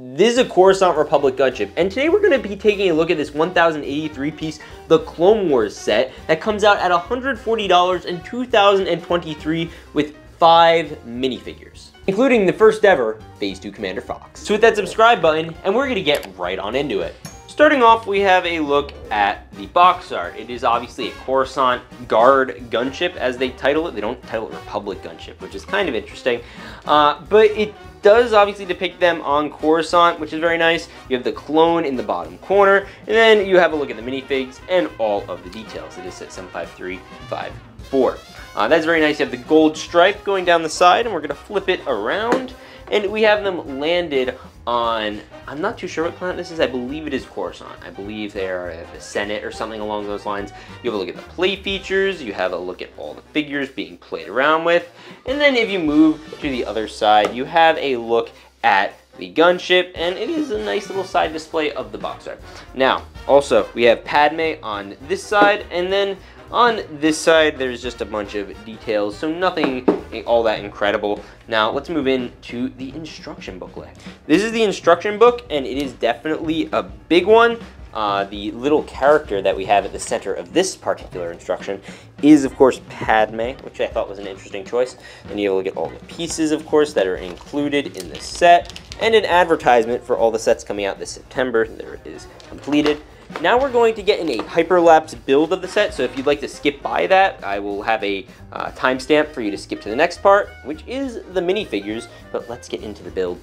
This is a Coruscant Republic gunship, and today we're going to be taking a look at this 1083 piece, the Clone Wars set, that comes out at $140 in 2023 with 5 minifigures, including the first ever Phase 2 Commander Fox. So hit that subscribe button, and we're going to get right on into it. Starting off, we have a look at the box art. It is obviously a Coruscant Guard gunship, as they title it. They don't title it Republic gunship, which is kind of interesting, but it does obviously depict them on Coruscant, which is very nice. You have the clone in the bottom corner, and then you have a look at the minifigs and all of the details. It is set 75354. That's very nice. You have the gold stripe going down the side, and we're going to flip it around, and we have them landed on, I'm not too sure what planet this is. I believe it is Coruscant. I believe they are at the Senate or something along those lines. You have a look at the play features. You have a look at all the figures being played around with. And then if you move to the other side, you have a look at the gunship, and it is a nice little side display of the box art. Now, also, we have Padme on this side, and then on this side, there's just a bunch of details, so nothing all that incredible. Now, let's move into the instruction booklet. This is the instruction book, and it is definitely a big one. The little character that we have at the center of this particular instruction is, of course, Padme, which I thought was an interesting choice. And you'll look at all the pieces, of course, that are included in the set, and an advertisement for all the sets coming out this September. There it is, completed. Now we're going to get in a hyperlapse build of the set, so if you'd like to skip by that, I will have a timestamp for you to skip to the next part, which is the minifigures, but let's get into the build.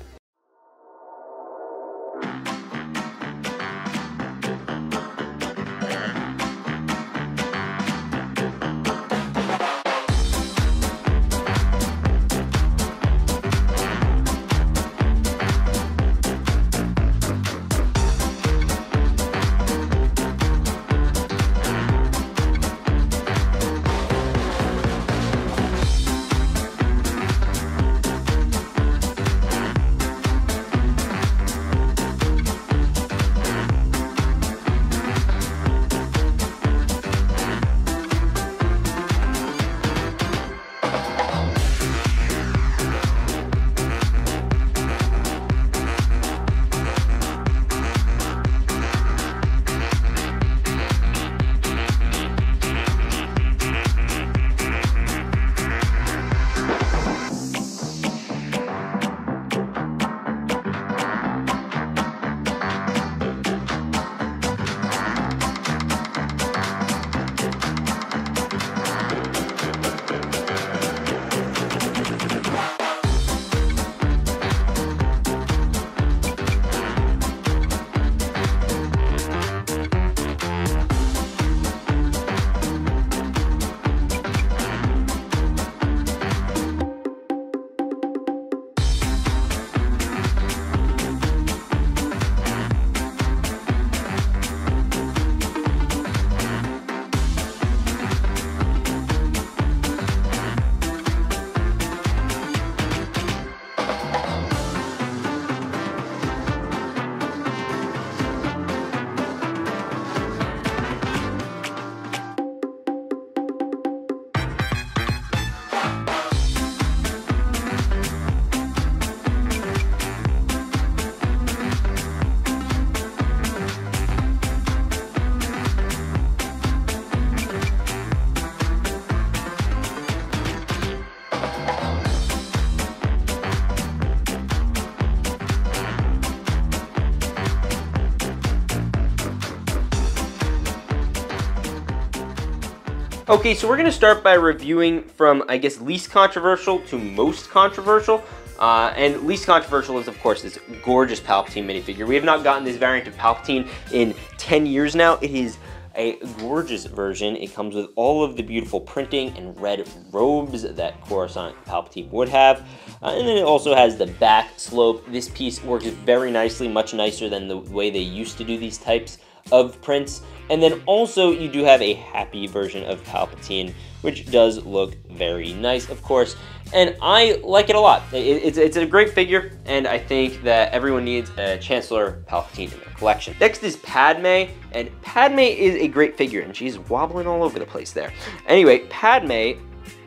Okay, so we're going to start by reviewing from, I guess, least controversial to most controversial. And least controversial is, of course, this gorgeous Palpatine minifigure. We have not gotten this variant of Palpatine in 10 years now. It is a gorgeous version. It comes with all of the beautiful printing and red robes that Coruscant Palpatine would have. And then it also has the back slope. This piece works very nicely, much nicer than the way they used to do these types of prints. And then also you do have a happy version of Palpatine, which does look very nice, of course, and I like it a lot. It's a great figure, and I think that everyone needs a Chancellor Palpatine in their collection. Next is Padme, and Padme is a great figure, and she's wobbling all over the place there. Anyway, Padme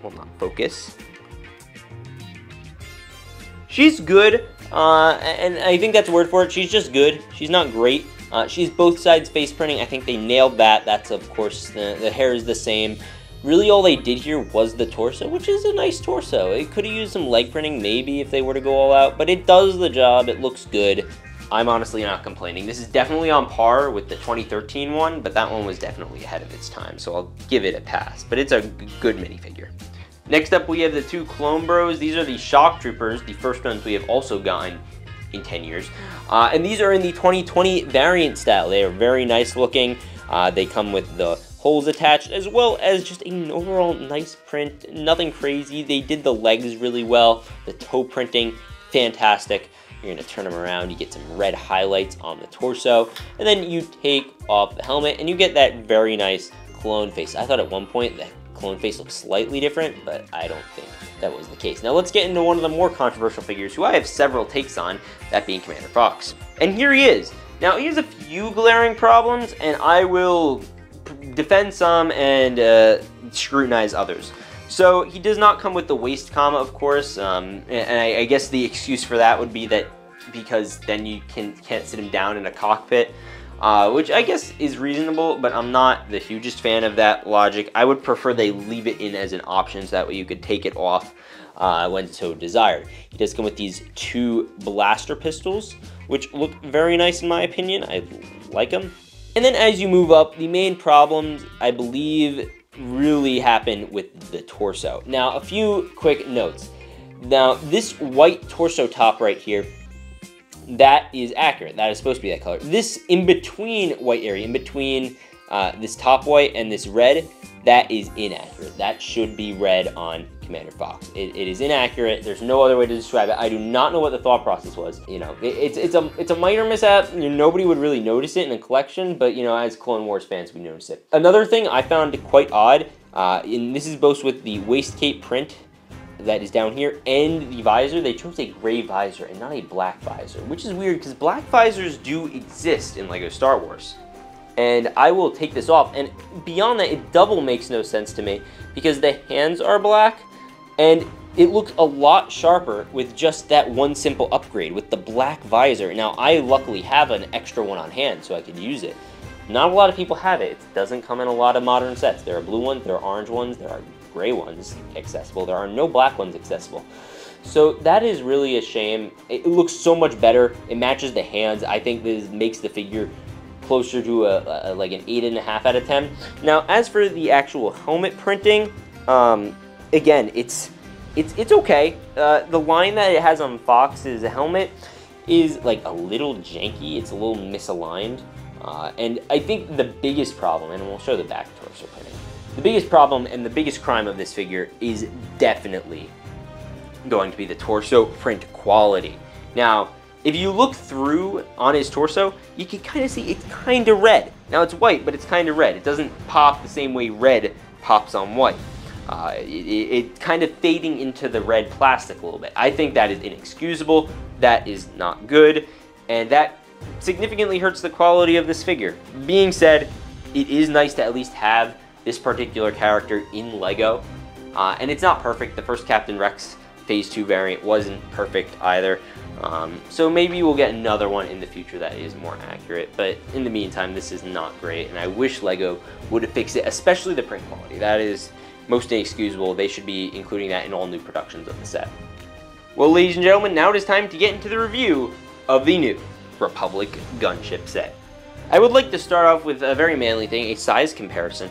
will not focus. She's good. and I think that's a word for it. She's just good. She's not great. She's both sides face printing. I think they nailed that. That's, of course, the hair is the same. Really, all they did here was the torso, which is a nice torso. It could have used some leg printing, maybe, if they were to go all out, but it does the job. It looks good. I'm honestly not complaining. This is definitely on par with the 2013 one, but that one was definitely ahead of its time, so I'll give it a pass. But it's a good minifigure. Next up, we have the two Clone Bros. These are the Shock Troopers, the first ones we have also gotten in 10 years. And these are in the 2020 variant style. They are very nice looking. They come with the holes attached, as well as just an overall nice print. Nothing crazy. They did the legs really well. The toe printing, fantastic. You're gonna turn them around, you get some red highlights on the torso, and then you take off the helmet, and you get that very nice clone face. I thought at one point that clone face looked slightly different, but I don't think that was the case. Now let's get into one of the more controversial figures, who I have several takes on, that being Commander Fox. And here he is. Now he has a few glaring problems, and I will defend some and scrutinize others. So he does not come with the waist comma, of course, and I guess the excuse for that would be that because then you can't sit him down in a cockpit, which I guess is reasonable, but I'm not the hugest fan of that logic. I would prefer they leave it in as an option, so that way you could take it off when so desired. He does come with these two blaster pistols, which look very nice in my opinion. I like them. And then as you move up, the main problems, I believe, really happen with the torso. Now, a few quick notes. Now, this white torso top right here, that is accurate. That is supposed to be that color. This in-between white area, in between this top white and this red, that is inaccurate. That should be red on Commander Fox. It is inaccurate. There's no other way to describe it. I do not know what the thought process was. You know, it's a minor mishap. Nobody would really notice it in a collection, but you know, as Clone Wars fans, we notice it. Another thing I found quite odd, and this is both with the waist cape print that is down here and the visor. They chose a gray visor and not a black visor, which is weird because black visors do exist in LEGO Star Wars. And I will take this off, and beyond that, it double makes no sense to me because the hands are black and it looks a lot sharper with just that one simple upgrade with the black visor. Now, I luckily have an extra one on hand so I could use it. Not a lot of people have it. It doesn't come in a lot of modern sets. There are blue ones, there are orange ones, there are gray ones accessible. There are no black ones accessible. So that is really a shame. It looks so much better. It matches the hands. I think this makes the figure closer to like an 8.5 out of 10. Now, as for the actual helmet printing, again, it's okay. The line that it has on Fox's helmet is like a little janky. It's a little misaligned. And I think the biggest problem, and we'll show the back torso printing, the biggest problem and the biggest crime of this figure is definitely going to be the torso print quality. Now, if you look through on his torso, you can kind of see it's kind of red. Now, it's white, but it's kind of red. It doesn't pop the same way red pops on white. It's kind of fading into the red plastic a little bit. I think that is inexcusable. That is not good. And that significantly hurts the quality of this figure. Being said, it is nice to at least have this particular character in LEGO. And it's not perfect. The first Captain Rex Phase 2 variant wasn't perfect either. So maybe we'll get another one in the future that is more accurate, but in the meantime, this is not great, and I wish LEGO would have fixed it, especially the print quality. That is most inexcusable. They should be including that in all new productions of the set. Well, ladies and gentlemen, now it is time to get into the review of the new Republic Gunship set. I would like to start off with a very manly thing, a size comparison.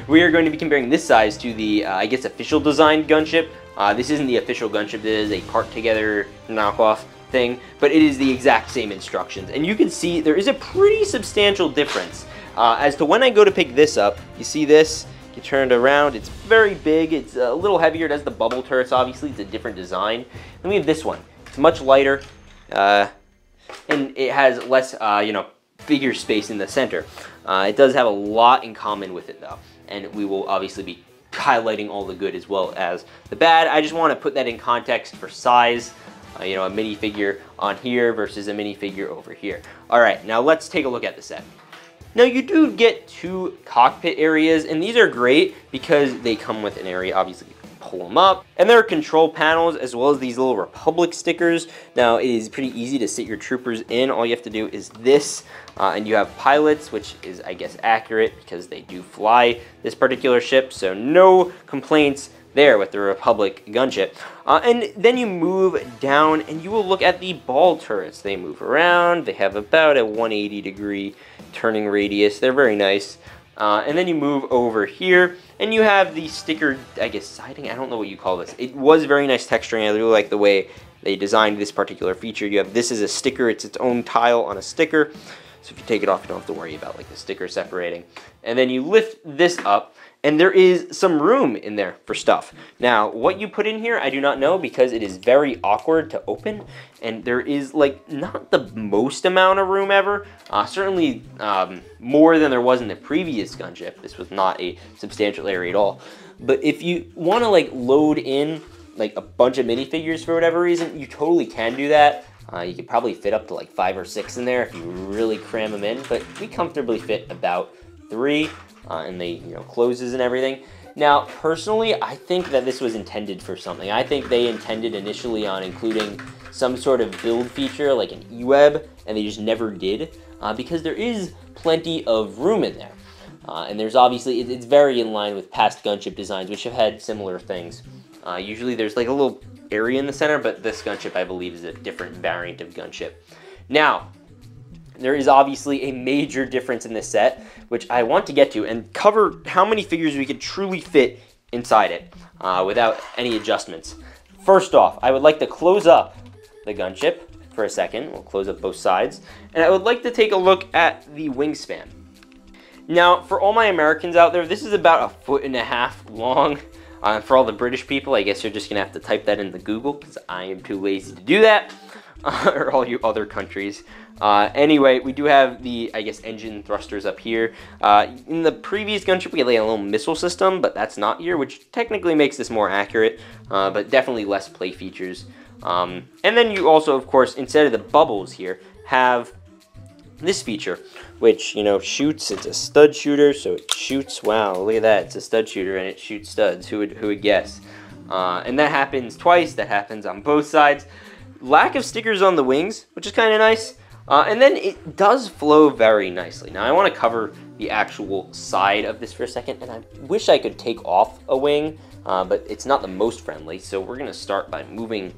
We are going to be comparing this size to the, I guess, official designed gunship. This isn't the official gunship, this is a part together knockoff thing, but it is the exact same instructions. And you can see there is a pretty substantial difference. As to when I go to pick this up, you see this, you turn it around, it's very big, it's a little heavier, it has the bubble turrets, obviously, it's a different design. Then we have this one, it's much lighter, and it has less, you know, figure space in the center. It does have a lot in common with it though, and we will obviously be highlighting all the good as well as the bad. I just want to put that in context for size, you know, a minifigure on here versus a minifigure over here. All right, now let's take a look at the set. Now you do get two cockpit areas, and these are great because they come with an area obviously pull them up. And there are control panels as well as these little Republic stickers. Now, it is pretty easy to sit your troopers in. All you have to do is this, and you have pilots, which is, I guess, accurate because they do fly this particular ship, so no complaints there with the Republic gunship. And then you move down and you will look at the ball turrets. They move around. They have about a 180-degree turning radius. They're very nice. And then you move over here and you have the sticker, I guess, siding. I don't know what you call this. It was very nice texturing. I really like the way they designed this particular feature. You have this as a sticker. It's its own tile on a sticker. So if you take it off, you don't have to worry about like the sticker separating. And then you lift this up, and there is some room in there for stuff. Now, what you put in here, I do not know because it is very awkward to open, and there is like not the most amount of room ever. Certainly more than there was in the previous gunship. This was not a substantial area at all. But if you want to like load in like a bunch of minifigures for whatever reason, you totally can do that. You could probably fit up to like 5 or 6 in there if you really cram them in, but we comfortably fit about 3, and they, closes and everything. Now, personally, I think that this was intended for something. I think they intended initially on including some sort of build feature like an e-web, and they just never did, because there is plenty of room in there. And there's obviously, it's very in line with past gunship designs, which have had similar things. Usually there's like a little area in the center, but this gunship, I believe, is a different variant of gunship. Now, there is obviously a major difference in this set, which I want to get to and cover how many figures we could truly fit inside it without any adjustments. First off, I would like to close up the gunship for a second. We'll close up both sides. And I would like to take a look at the wingspan. Now, for all my Americans out there, this is about 1.5 feet long. For all the British people, I guess you're just going to have to type that into Google because I am too lazy to do that, or all you other countries. Anyway, we do have the, I guess, engine thrusters up here. In the previous gunship, we had like a little missile system, but that's not here, which technically makes this more accurate, but definitely less play features. And then you also, of course, instead of the bubbles here, have this feature, which, shoots. It's a stud shooter, so it shoots. Wow, look at that. It's a stud shooter, and it shoots studs. Who would guess? And that happens twice. That happens on both sides. Lack of stickers on the wings, which is kind of nice. And then it does flow very nicely. Now, I want to cover the actual side of this for a second, and I wish I could take off a wing, but it's not the most friendly, so we're going to start by moving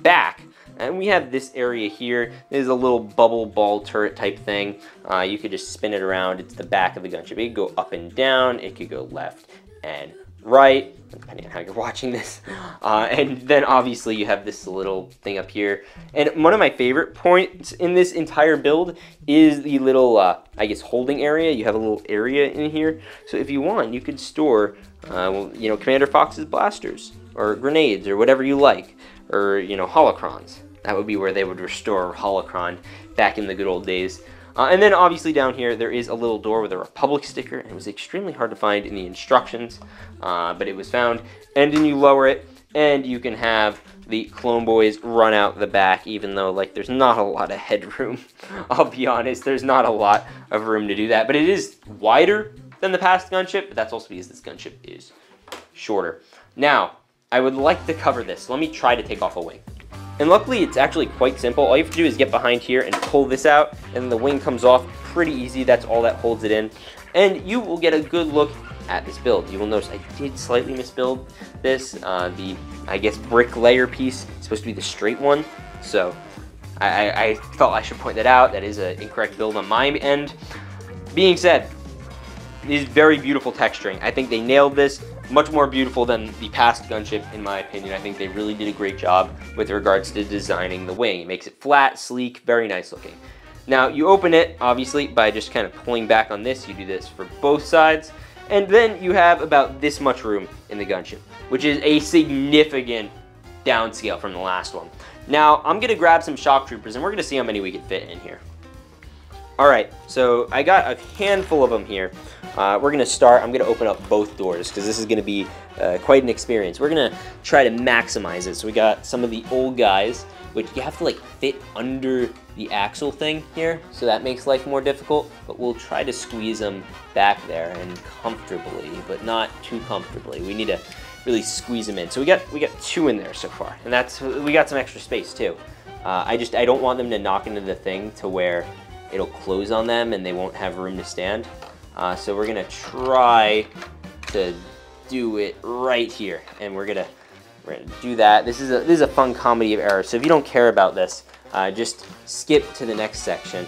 back. And we have this area here. There's a little bubble ball turret type thing. You could just spin it around. It's the back of the gunship. It could go up and down. It could go left and right, depending on how you're watching this. And then obviously you have this little thing up here. And one of my favorite points in this entire build is the little, I guess, holding area. You have a little area in here. So if you want, you could store, Commander Fox's blasters or grenades or whatever you like. Or, holocrons. That would be where they would restore holocron back in the good old days. And then obviously down here there is a little door with a Republic sticker, and it was extremely hard to find in the instructions, but it was found. And then you lower it, and you can have the Clone Boys run out the back, even though there's not a lot of headroom. I'll be honest, there's not a lot of room to do that, but it is wider than the past gunship, but that's also because this gunship is shorter. Now, I would like to cover this. Let me try to take off a wing. And luckily, it's actually quite simple. All you have to do is get behind here and pull this out, and the wing comes off pretty easy. That's all that holds it in. And you will get a good look at this build. You will notice I did slightly misbuild this. The, I guess, brick layer piece is supposed to be the straight one. So I felt I should point that out. That is an incorrect build on my end. Being said, it is very beautiful texturing. I think they nailed this. Much more beautiful than the past gunship, in my opinion. I think they really did a great job with regards to designing the wing. It makes it flat, sleek, very nice looking. Now, you open it, obviously, by just kind of pulling back on this. You do this for both sides. And then you have about this much room in the gunship, which is a significant downscale from the last one. Now, I'm going to grab some shock troopers, and we're going to see how many we can fit in here. Alright, so I got a handful of them here. We're going to start, I'm going to open up both doors because this is going to be quite an experience. We're going to try to maximize it. So we got some of the old guys, which you have to fit under the axle thing here, so that makes life more difficult, but we'll try to squeeze them back there and comfortably, but not too comfortably. We need to really squeeze them in. So we got 2 in there so far, and we got some extra space too. I don't want them to knock into the thing to where it'll close on them and they won't have room to stand. So we're gonna try to do it right here, and we're gonna do that. This is a fun comedy of errors. So if you don't care about this, just skip to the next section.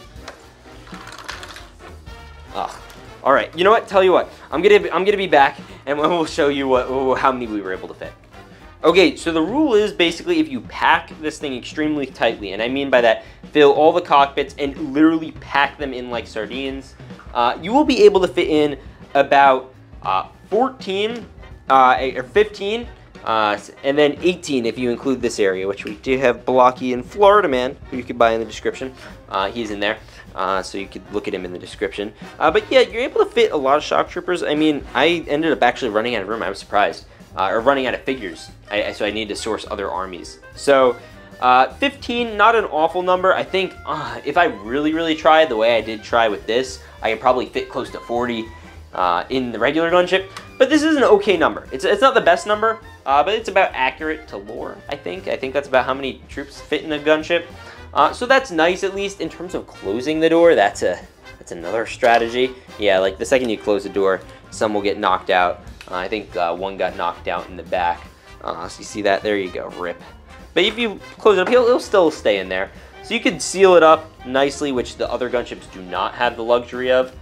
All right. You know what? Tell you what. I'm gonna be back, and we'll show you how many we were able to fit. Okay, so the rule is basically if you pack this thing extremely tightly, and I mean by that, fill all the cockpits and literally pack them in like sardines, you will be able to fit in about 14 or 15, and then 18 if you include this area, which we do have Blocky and Florida Man, who you could buy in the description. He's in there, so you could look at him in the description. But yeah, you're able to fit a lot of shock troopers. I mean, I ended up actually running out of room. I was surprised. Or running out of figures, so I need to source other armies. So 15, not an awful number. I think if I really tried the way I did try with this, I could probably fit close to 40 in the regular gunship. But this is an okay number. It's not the best number, but it's about accurate to lore, I think. I think that's about how many troops fit in a gunship. So that's nice, at least in terms of closing the door. That's another strategy. Yeah, like the second you close the door, some will get knocked out. I think one got knocked out in the back. So you see that? There you go, rip. But if you close it up, he'll still stay in there. So you could seal it up nicely, which the other gunships do not have the luxury of.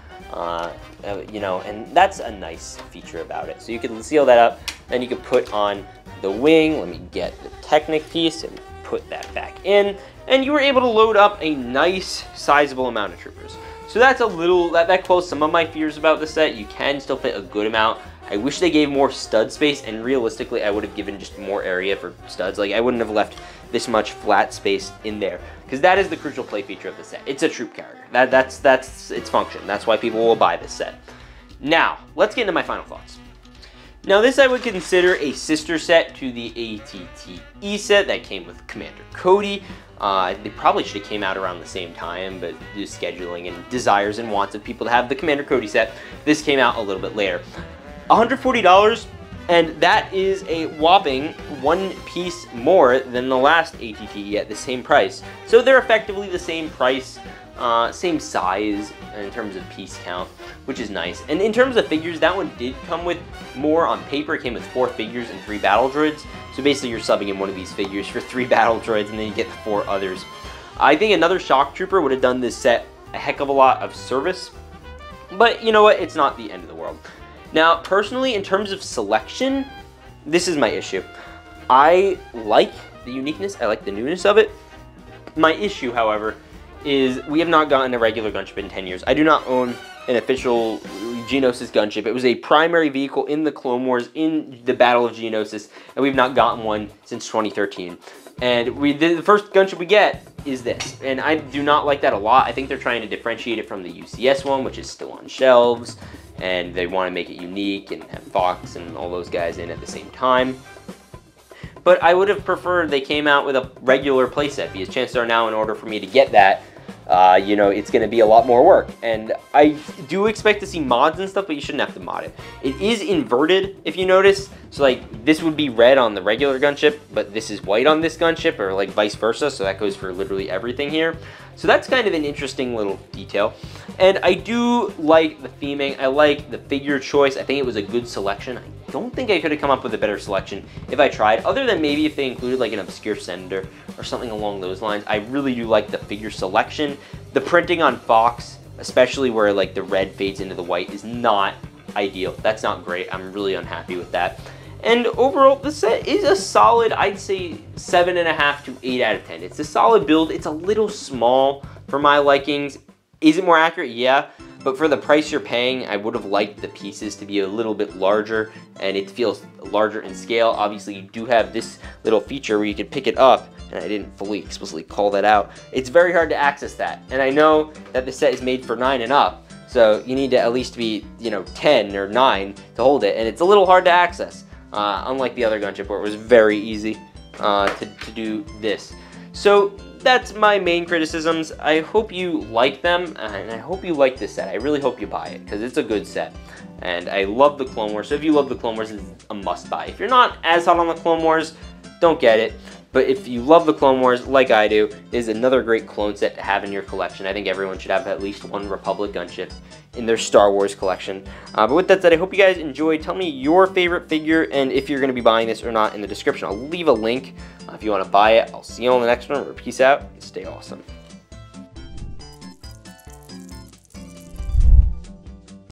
You know, and that's a nice feature about it. So you can seal that up, then you can put on the wing. Let me get the Technic piece and put that back in. And you were able to load up a nice, sizable amount of troopers. So that's a little, that closed some of my fears about the set. You can still fit a good amount. I wish they gave more stud space, and realistically, I would have given just more area for studs. Like, I wouldn't have left this much flat space in there, because that is the crucial play feature of the set. It's a troop carrier. That's its function. That's why people will buy this set. Now, let's get into my final thoughts. Now, this I would consider a sister set to the ATTE set that came with Commander Cody. They probably should have came out around the same time, but due to scheduling and desires and wants of people to have the Commander Cody set, this came out a little bit later. $140, and that is a whopping 1 piece more than the last ATTE at the same price. So they're effectively the same price, same size in terms of piece count, which is nice. And in terms of figures, that one did come with more on paper. It came with 4 figures and 3 battle droids. So basically you're subbing in one of these figures for 3 battle droids, and then you get the 4 others. I think another shock trooper would have done this set a heck of a lot of service, but you know what? It's not the end of the world. Now, personally, in terms of selection, this is my issue. I like the uniqueness, I like the newness of it. My issue, however, is we have not gotten a regular gunship in 10 years. I do not own an official Geonosis gunship. It was a primary vehicle in the Clone Wars, in the Battle of Geonosis, and we've not gotten one since 2013. And the first gunship we get is this, and I do not like that a lot. I think they're trying to differentiate it from the UCS one, which is still on shelves, and they want to make it unique and have Fox and all those guys in at the same time. But I would have preferred they came out with a regular playset, because chances are now, in order for me to get that, you know, it's going to be a lot more work. And I do expect to see mods and stuff, but you shouldn't have to mod it. It is inverted, if you notice. So, like, this would be red on the regular gunship, but this is white on this gunship, or, like, vice versa. So that goes for literally everything here. So that's kind of an interesting little detail. And I do like the theming. I like the figure choice. I think it was a good selection. I don't think I could have come up with a better selection if I tried, other than maybe if they included like an obscure senator or something along those lines. I really do like the figure selection. The printing on Fox, especially where like the red fades into the white, is not ideal. That's not great. I'm really unhappy with that. And overall, the set is a solid, I'd say 7.5 to 8 out of 10. It's a solid build. It's a little small for my likings. Is it more accurate? Yeah. But for the price you're paying, I would have liked the pieces to be a little bit larger, and it feels larger in scale. Obviously, you do have this little feature where you can pick it up, and I didn't fully explicitly call that out. It's very hard to access that, and I know that the set is made for 9 and up, so you need to at least be, you know, 10 or 9 to hold it, and it's a little hard to access, unlike the other gunship where it was very easy to do this. So that's my main criticisms. I hope you like them, and I hope you like this set. I really hope you buy it, because it's a good set. And I love the Clone Wars, so if you love the Clone Wars, it's a must-buy. If you're not as hot on the Clone Wars, don't get it. But if you love the Clone Wars, like I do, it is another great clone set to have in your collection. I think everyone should have at least one Republic gunship in their Star Wars collection. But with that said, I hope you guys enjoyed. Tell me your favorite figure and if you're going to be buying this or not in the description. I'll leave a link if you want to buy it. I'll see you on the next one. Peace out and stay awesome.